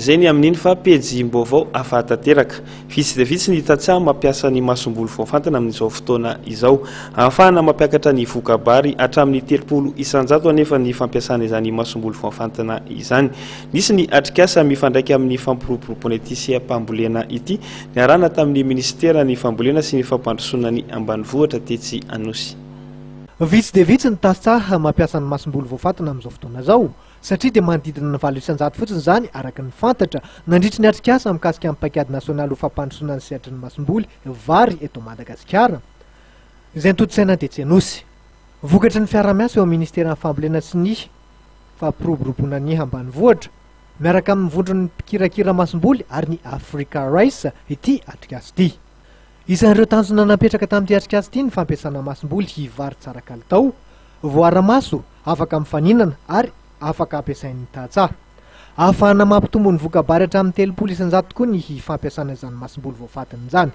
Zay ny amin'iny fa pejim-baovao ahafahatanteraka. Vitsy dia vitsy ny tantsaha mampiasa ny masom-bolo voafantina amin'izao fotoana izao. Ahafahana mampiakatra ny vokabary hatramin'ny 30 isanjato anefa ny fampiasana izany masom-bolo voafantina izany. Nisy ny atrikasa mifandraika amin'ny fampiroborobo politisy mpambolena ity, niarahana tamin'ny ministera ny fambolena sy ny fampandrosoana ny ambanivohitra Tetsy Anosy. Vitsy dia vitsy ny tantsaha mampiasa ny masom-bolo voafantina amin'izao fotoana izao, satria dia manodidina ny 7 isanjato fotsiny izany araka ny fantatra nandritra ny atrikasa mikasika amin'ny paikady nasionaly ho fampandrosoana ny sehatry ny masom-boly vary eto Madagasikara. Izay nitototsaina Tetsy Anosy. Vokatry ny fiara-miasa eo amin'ny ministera ny fambolena sy ny fampiroboroboana ny ambanivohitra miaraka amin'ny vondron'ny mpikirakira masom-boly ary ny Africa Rice ity atrikasa ity. Isan'ireo tanjona napetraka tamin'ity atrikasa ity ny fampiasana masom-boly hivary tsara kalitao, voara-maso, afaka mifaninana ary afaka ampiasain'ny tantsaha. Ahafahana mampitombo ny vokabary hatramin'ny 30 isanjato koa ny fampiasana izany masom-bolo voafantina izany.